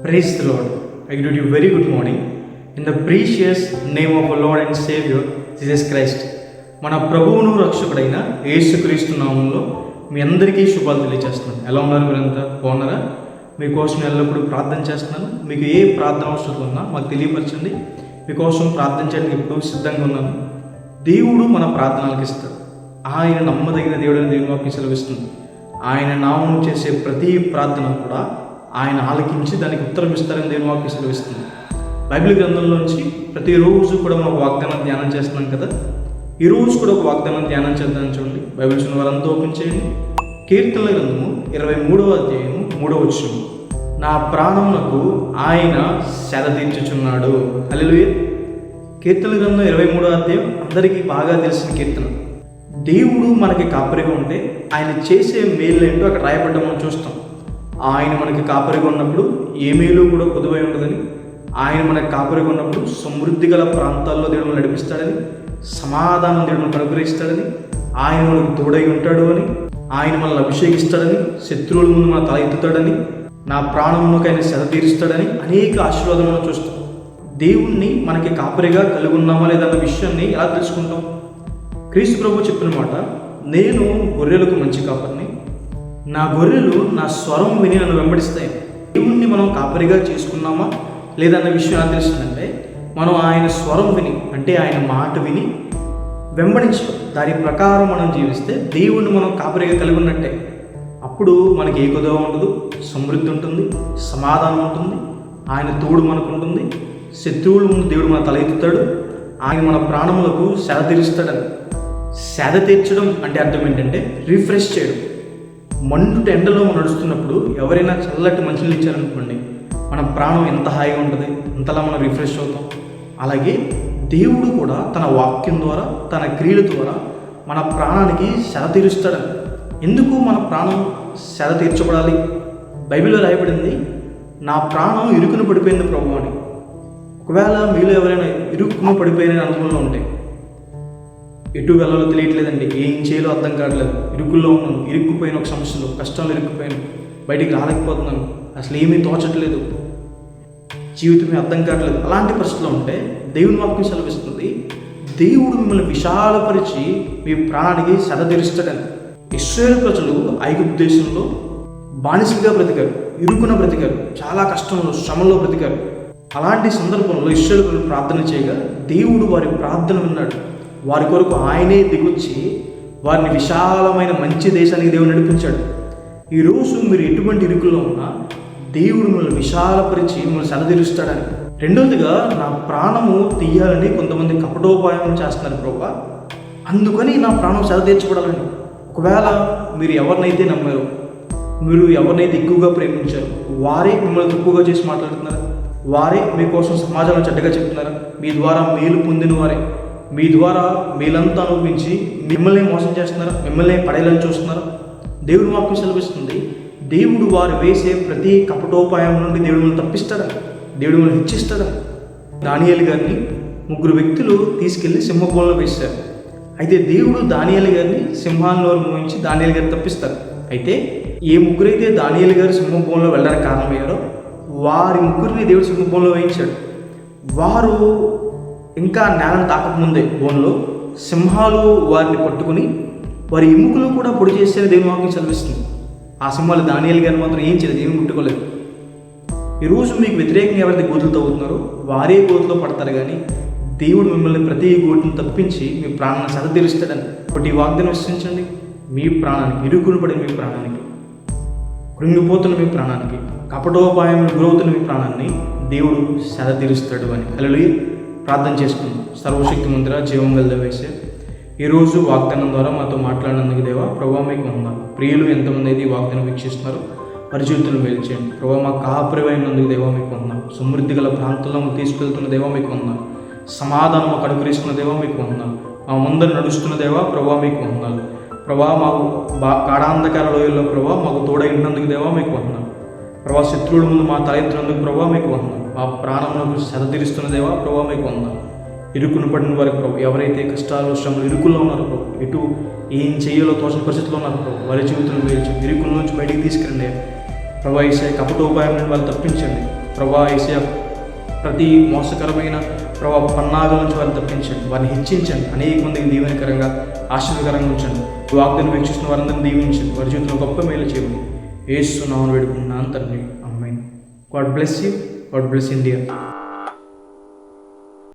Praise the Lord. I greet you very good morning. In the precious name of our Lord and Savior, Jesus Christ. మన ప్రభువును రక్షకుడైన యేసుక్రీస్తు నామంలో మీ అందరికీ శుభాలు తెలియజేస్తున్నాను. ఎలా ఉన్నారు మీరంతా? బాగున్నారా? మీకోసం ఎల్లప్పుడూ ప్రార్థన చేస్తున్నాను. మీకు ఏ ప్రార్థన అవసరం ఉన్నా మాకు తెలియపరచండి. మీకోసం ప్రార్థన చేయడానికి ఎప్పుడూ సిద్ధంగా ఉన్నాను. దేవుడు మన ప్రార్థనలకు ఇస్తాడు. ఆయన నమ్మదగిన దేవుడని దేవుని వాక్యం సెలవిస్తుంది. ఆయన నామం చేసే ప్రతి ప్రార్థన కూడా ఆయన ఆలకించి దానికి ఉత్తరం ఇస్తారని దేవుని వాక్యం సెలవిస్తుంది. బైబిల్ గ్రంథంలోంచి ప్రతిరోజు కూడా మనం వాగ్దానం ధ్యానం చేస్తున్నాం కదా. ఈరోజు కూడా ఒక వాగ్దానం ధ్యానం చేద్దాం. చూడండి, బైబిల్ చూసిన వారంతా ఓపెన్ చేయండి. కీర్తనల గ్రంథము 23వ అధ్యాయము 3వ వచనం. నా ప్రాణమునకు ఆయన సేద తీర్చుచున్నాడు. హల్లెలూయా. కీర్తనల గ్రంథం 23వ అధ్యాయం అందరికీ బాగా తెలిసిన కీర్తన. దేవుడు మనకి కాపరిగా ఉంటే ఆయన చేసే మేలు ఏంటో అక్కడ రాయబడ్డ మనం చూస్తాం. ఆయన మనకి కాపరిగా ఉన్నప్పుడు ఏ మేలు కూడా కొదువై ఉండదని, ఆయన మనకి కాపరిగా ఉన్నప్పుడు సమృద్ధి గల ప్రాంతాల్లో దేవుడు మనల్ని నడిపిస్తాడని, సమాధానం దేవుడు మనకు అనుగ్రహిస్తాడని, ఆయన మనకు తోడై ఉంటాడు అని, ఆయన మనల్ని అభిషేకిస్తాడని, శత్రువుల ముందు మన తల ఎత్తుతాడని, నా ప్రాణంలోకి ఆయన సెద తీరుస్తాడని అనేక ఆశీర్వాదాలు మనం చూస్తాం. దేవుణ్ణి మనకి కాపరిగా కలిగి ఉన్నామా లేదన్న విషయాన్ని ఎలా తెలుసుకుంటాం? క్రీస్తు ప్రభు చెప్పిన మాట, నేను గొర్రెలకు మంచి కాపరిని, నా గొర్రెలు నా స్వరం విని నన్ను వెంబడిస్తాయి. దేవుణ్ణి మనం కాపరిగా చేసుకున్నామా లేదన్న విషయం ఎలా తెలుస్తుందంటే, మనం ఆయన స్వరం విని, అంటే ఆయన మాట విని వెంబడించడం, దాని ప్రకారం మనం జీవిస్తే దేవుణ్ణి మనం కాపరిగా కలిగి ఉన్నట్టే. అప్పుడు మనకి ఏ కొదవ ఉండదు, సమృద్ధి ఉంటుంది, సమాధానం ఉంటుంది, ఆయన తోడు మనకు ఉంటుంది, శత్రువుల ముందు దేవుడు మన తల ఎత్తుతాడు, ఆయన మన ప్రాణములకు సేద తీరుస్తాడని. సేద తీర్చడం అంటే అర్థం ఏంటంటే రిఫ్రెష్ చేయడం. మండుట ఎండలో మనం నడుస్తున్నప్పుడు ఎవరైనా చల్లటి మంచినీళ్ళు ఇచ్చారనుకోండి, మన ప్రాణం ఎంత హాయిగా ఉంటుంది, అంతలా మనం రిఫ్రెష్ అవుతాం. అలాగే దేవుడు కూడా తన వాక్యం ద్వారా, తన క్రియల ద్వారా మన ప్రాణానికి సేద తీరుస్తాడని. ఎందుకు మన ప్రాణం సేద తీర్చబడాలి? బైబిల్లో రాయబడింది, నా ప్రాణం ఇరుకున పడిపోయింది ప్రభు అని. ఒకవేళ మీలో ఎవరైనా ఇరుక్కున పడిపోయిన అనుభవంలో ఉంటే, ఎటు వెళ్ళాలో తెలియట్లేదండి, ఏం చేయాలో అర్థం కావట్లేదు, ఇరుకుల్లో ఉన్నాను, ఇరుక్కుపోయిన ఒక సమస్యలో, కష్టంలో ఇరుక్కుపోయాను, బయటికి రాలేకపోతున్నాను, అసలు ఏమీ తోచట్లేదు, జీవితమే అర్థం కావట్లేదు, అలాంటి పరిస్థితిలో ఉంటే దేవుని వాక్యం సెలవిస్తుంది, దేవుడు మిమ్మల్ని విశాలపరిచి మీ ప్రాణానికి సేద తీరుస్తాడని. ఇశ్రాయేలు ప్రజలు ఐగుప్తు దేశంలో బానిసలుగా బ్రతికారు, ఇరుకున బ్రతికారు, చాలా కష్టంలో, శ్రమలో బ్రతికారు. అలాంటి సందర్భంలో ఇశ్రాయేలు ప్రజలు ప్రార్థన చేయగా దేవుడు వారి ప్రార్థన విన్నాడు. వారి కొరకు ఆయనే దిగొచ్చి వారిని విశాలమైన మంచి దేశానికి దేవుడు నడిపించాడు. ఈరోజు మీరు ఎటువంటి ఇరుకుల్లో ఉన్నా దేవుడు మిమ్మల్ని విశాలపరిచి మిమ్మల్ని సేద తీరుస్తాడని. రెండవదిగా, నా ప్రాణము తీయాలని కొంతమంది కపటోపాయం చేస్తున్నారు ప్రభా, అందుకని నా ప్రాణం సేద తీర్చబడాలని. ఒకవేళ మీరు ఎవరినైతే నమ్మారో, మీరు ఎవరినైతే ఎక్కువగా ప్రేమించారో వారే మిమ్మల్ని తక్కువగా చేసి మాట్లాడుతున్నారు, వారే మీకోసం సమాజంలో చెడ్డగా చెప్తున్నారు, మీ ద్వారా మేలు పొందిన వారే మీ ద్వారా మేలంతా అనుభవించి మిమ్మల్ని మోసం చేస్తున్నారు, మిమ్మల్ని పడేయాలని చూస్తున్నారు. దేవుడు వాక్యం సెలవిస్తుంది, దేవుడు వారు వేసే ప్రతి కపటోపాయం నుండి దేవుడు మిమ్మల్ని తప్పిస్తాడని, దేవుడు మిమ్మల్ని హెచ్చిస్తాడని. దానియేలు గారిని 3 వ్యక్తులు తీసుకెళ్లి సింహబోన్లో వేశారు. అయితే దేవుడు దానియేలు గారిని సింహాల్లో మోహించి దానియేలు గారిని తప్పిస్తారు. అయితే ఏ ముగ్గురైతే దానియేలు గారు సింహబోన్లో వెళ్ళడానికి కారణమయ్యారో వారి ముగ్గురిని దేవుడు సింహబోన్లో వేయించాడు. వారు ఇంకా నేలను తాకకముందే బోన్లో సింహాలు వారిని పట్టుకుని వారి ఎముకలు కూడా పొడి చేసేది దేవుని వాక్యం సెలవిస్తుంది. ఆ సింహాలు దానియేలు గారిని మాత్రం ఏం చేయలేదు, ఏమి ముట్టుకోలేదు. ఈరోజు మీకు వ్యతిరేకంగా ఎవరైతే గోతులు తవ్వుతున్నారో వారే గోతులో పడతారు, కానీ దేవుడు మిమ్మల్ని ప్రతి గోటును తప్పించి మీ ప్రాణాన్ని సేద తీరుస్తాడని. ఒకటి ఈ వాగ్దానం విశ్వసించండి, మీ ప్రాణానికి, ఇరుకును పడిన మీ ప్రాణానికి, కృంగిపోతున్న మీ ప్రాణానికి, కపటోపాయం గురవుతున్న మీ ప్రాణాన్ని దేవుడు సేద తీరుస్తాడు అని. హల్లెలూయా. ప్రార్థన చేసుకుందాం. సర్వశక్తి మందిర జీవం గల వేసే ఈరోజు వాగ్దానం ద్వారా మాతో మాట్లాడినందుకు దేవా ప్రభావ మీకు వందనాలు. ప్రియులు ఎంతమంది అయితే ఈ వాగ్దానం వీక్షిస్తున్నారో వారి జీవితంలో మేలు చేయండి ప్రభావ. మా కాపురివైనందుకు దేవా మీకు వందనాలు. సమృద్ధి గల ప్రాంతంలో తీసుకెళ్తున్న దేవా మీకు వందనాలు. సమాధానం మాకు అనుగ్రహిస్తున్న దేవా మీకు వందనాలు. మా ముందర నడుస్తున్న దేవా ప్రభావ మీకు వందనాలు. ప్రభావ మాకు గాఢాంధకార లోయల్లో ప్రభావ మాకు తోడై ఉన్నందుకు దేవా మీకు వందనాలు. ప్రభావ శత్రువుల ముందు మా తల ఎత్తినందుకు ప్రభావ మీకు వందనాలు. మా ప్రాణములకు సేద తీరుస్తున్న దేవా ప్రభావ మీకు వందనాలు. ఇరుకును పడిన వారికి ప్రభు, ఎవరైతే కష్టాలు శ్రమలు ఇరుకుల్లో ఉన్నారో ప్రభు, ఎటు ఏం చేయాలో తోచని పరిస్థితుల్లో ఉన్నారు ప్రభు, వారి జీవితంలో వేయించి ఇరుకుల నుంచి బయటికి తీసుకురండి. ప్రభా యేసయ్య కపటోపాయం నుండి వాళ్ళు తప్పించండి. ప్రభా యేసయ్య ప్రతి మోసకరమైన ప్రభా పన్నాగం నుంచి వారిని తప్పించండి, వారిని హెచ్చించండి, అనేక మందికి దీవెనకరంగా ఆశీర్వదకరంగా ఉంచండి. వాగ్దానం వీక్షిస్తున్న వారందరినీ దీవించండి, వారి జీవితంలో గొప్ప మేలు చేయండి. యేసు నామమున వేడుకుంటున్నాను తండ్రి, ఆమేన్. God bless you. God bless India.